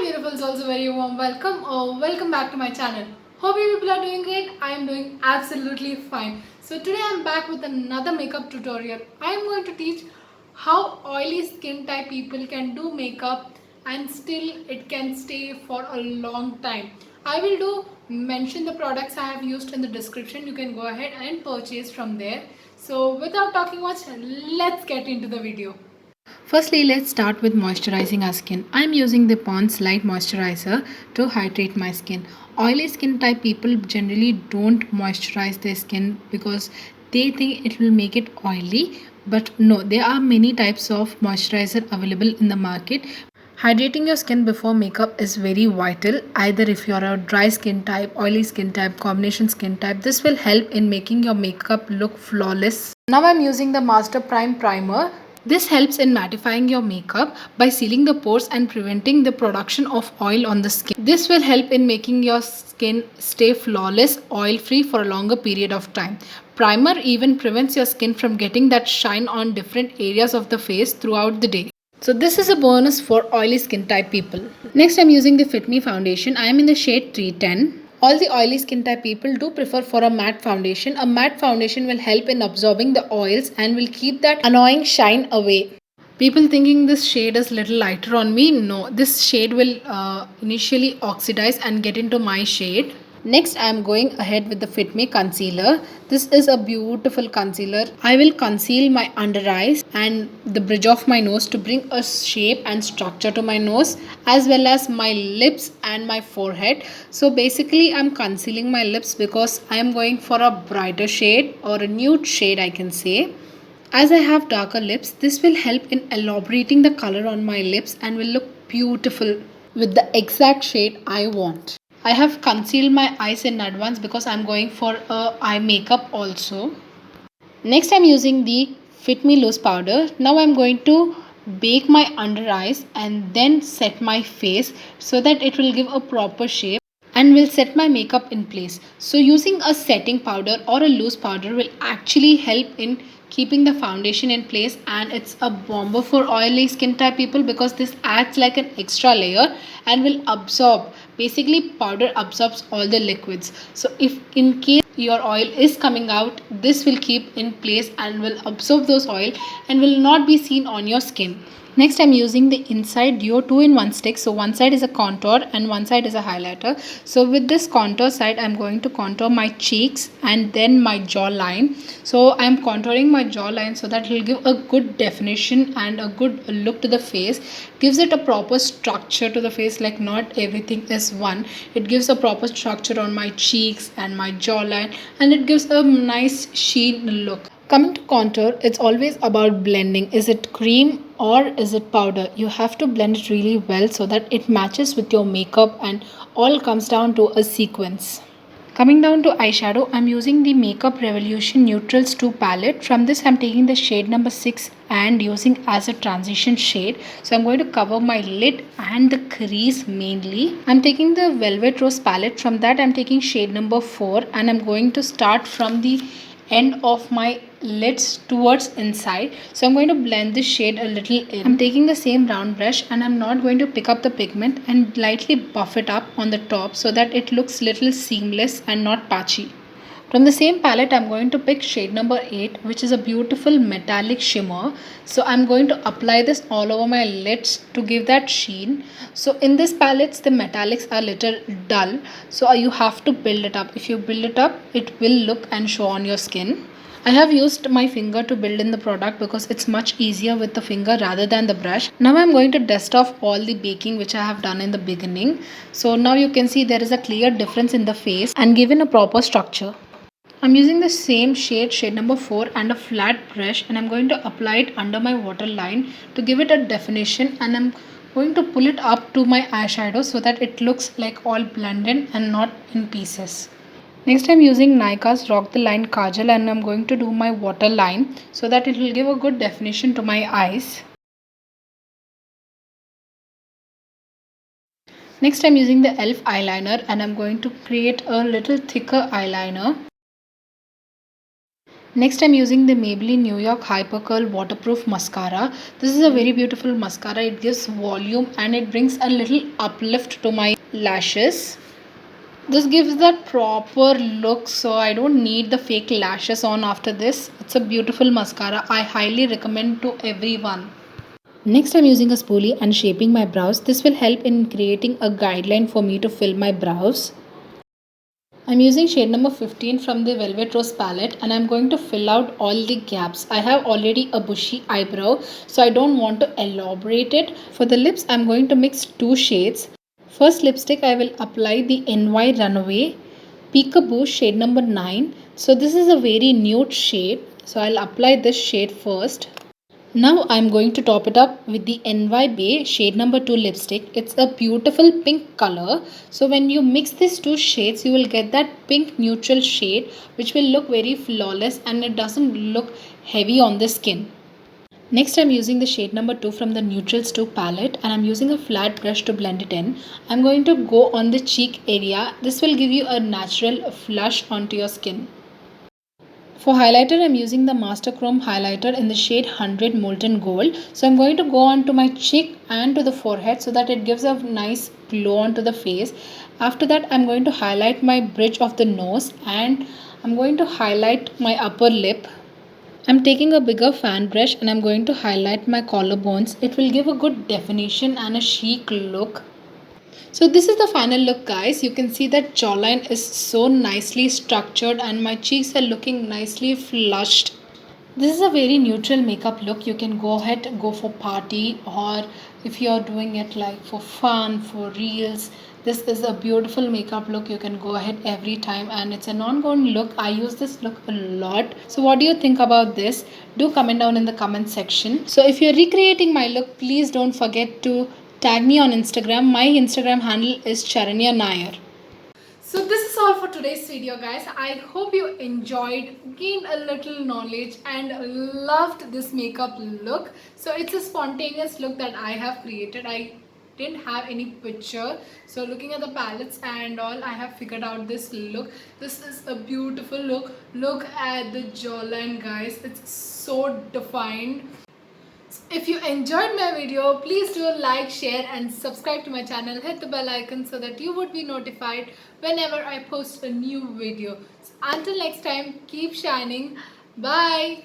beautiful souls, a very warm welcome or welcome back to my channel. Hope you people are doing great. I am doing absolutely fine. So today I am back with another makeup tutorial. I am going to teach how oily skin type people can do makeup and still it can stay for a long time. I will do mention the products I have used in the description. You can go ahead and purchase from there. So without talking much, let's get into the video. Firstly, let's start with moisturizing our skin. I'm using the Pond's Light Moisturizer to hydrate my skin. Oily skin type people generally don't moisturize their skin because they think it will make it oily. But no, there are many types of moisturizer available in the market. Hydrating your skin before makeup is very vital. Either if you're a dry skin type, oily skin type, combination skin type, this will help in making your makeup look flawless. Now I'm using the Master Prime Primer. This helps in mattifying your makeup by sealing the pores and preventing the production of oil on the skin. This will help in making your skin stay flawless, oil free for a longer period of time. Primer even prevents your skin from getting that shine on different areas of the face throughout the day. So this is a bonus for oily skin type people. Next I'm using the Fit Me foundation. I am in the shade 310. All the oily skin type people do prefer for a matte foundation. A matte foundation will help in absorbing the oils and will keep that annoying shine away. People thinking this shade is little lighter on me. No, this shade will initially oxidize and get into my shade. Next, I am going ahead with the Fit Me concealer. This is a beautiful concealer. I will conceal my under eyes and the bridge of my nose to bring a shape and structure to my nose, as well as my lips and my forehead. So basically, I'm concealing my lips because I am going for a brighter shade or a nude shade, I can say. As I have darker lips, this will help in elaborating the color on my lips and will look beautiful with the exact shade I want. I have concealed my eyes in advance because I'm going for a eye makeup also. Next I'm using the Fit Me Loose powder. Now I'm going to bake my under eyes and then set my face so that it will give a proper shape and will set my makeup in place. So using a setting powder or a loose powder will actually help in keeping the foundation in place, and it's a bomber for oily skin type people because this acts like an extra layer and will absorb. Basically powder absorbs all the liquids. So if in case your oil is coming out, this will keep in place and will absorb those oil and will not be seen on your skin. Next I'm using the Inside Duo 2-in-1 stick. So one side is a contour and one side is a highlighter. So with this contour side I'm going to contour my cheeks and then my jawline. So I'm contouring my jawline so that it will give a good definition and a good look to the face. Gives it a proper structure to the face, like not everything is one. It gives a proper structure on my cheeks and my jawline and it gives a nice sheen look. Coming to contour, it's always about blending. Is it cream or is it powder? You have to blend it really well so that it matches with your makeup and all comes down to a sequence. Coming down to eyeshadow, I'm using the Makeup Revolution Neutrals 2 palette. From this, I'm taking the shade number 6 and using as a transition shade. So I'm going to cover my lid and the crease mainly. I'm taking the Velvet Rose palette. From that, I'm taking shade number 4 and I'm going to start from the end of my lids towards inside. So I'm going to blend this shade a little in. I'm taking the same round brush and I'm not going to pick up the pigment and lightly buff it up on the top so that it looks little seamless and not patchy. From the same palette, I'm going to pick shade number 8, which is a beautiful metallic shimmer. So I'm going to apply this all over my lids to give that sheen. So in this palette, the metallics are little dull. So you have to build it up. If you build it up, it will look and show on your skin. I have used my finger to build in the product because it's much easier with the finger rather than the brush. Now I'm going to dust off all the baking which I have done in the beginning. So now you can see there is a clear difference in the face and given a proper structure. I'm using the same shade number 4 and a flat brush, and I'm going to apply it under my waterline to give it a definition, and I'm going to pull it up to my eyeshadow so that it looks like all blended and not in pieces. Next I'm using Nykaa's Rock the Line Kajal and I'm going to do my waterline so that it will give a good definition to my eyes. Next I'm using the e.l.f. eyeliner and I'm going to create a little thicker eyeliner. Next, I'm using the Maybelline New York Hyper Curl Waterproof Mascara. This is a very beautiful mascara. It gives volume and it brings a little uplift to my lashes. This gives that proper look, so I don't need the fake lashes on after this. It's a beautiful mascara. I highly recommend to everyone. Next, I'm using a spoolie and shaping my brows. This will help in creating a guideline for me to fill my brows. I'm using shade number 15 from the Velvet Rose palette and I'm going to fill out all the gaps. I have already a bushy eyebrow, so I don't want to elaborate it. For the lips, I'm going to mix two shades. First lipstick, I will apply the NY Runaway Peekaboo shade number 9. So this is a very nude shade. So I'll apply this shade first. Now I'm going to top it up with the NY Bay shade number 2 lipstick. It's a beautiful pink color. So when you mix these two shades, you will get that pink neutral shade which will look very flawless and it doesn't look heavy on the skin. Next, I'm using the shade number 2 from the Neutrals 2 palette and I'm using a flat brush to blend it in. I'm going to go on the cheek area. This will give you a natural flush onto your skin. For highlighter, I'm using the Master Chrome highlighter in the shade 100 Molten Gold. So I'm going to go onto my cheek and to the forehead so that it gives a nice glow onto the face. After that, I'm going to highlight my bridge of the nose and I'm going to highlight my upper lip. I'm taking a bigger fan brush and I'm going to highlight my collarbones. It will give a good definition and a chic look. So this is the final look, guys. You can see that jawline is so nicely structured and my cheeks are looking nicely flushed. This is a very neutral makeup look. You can go ahead go for party, or if you're doing it like for fun, for reels. This is a beautiful makeup look. You can go ahead every time and it's an ongoing look. I use this look a lot. So what do you think about this? Do comment down in the comment section. So if you're recreating my look, please don't forget to tag me on Instagram. My Instagram handle is Charanya Nair. So this is all for today's video, guys. I hope you enjoyed, gained a little knowledge and loved this makeup look. So it's a spontaneous look that I have created. I didn't have any picture, so looking at the palettes and all, I have figured out this look. This is a beautiful look. Look at the jawline, guys. It's so defined. If you enjoyed my video, please do like, share and subscribe to my channel. Hit the bell icon so that you would be notified whenever I post a new video. So until next time, keep shining. Bye.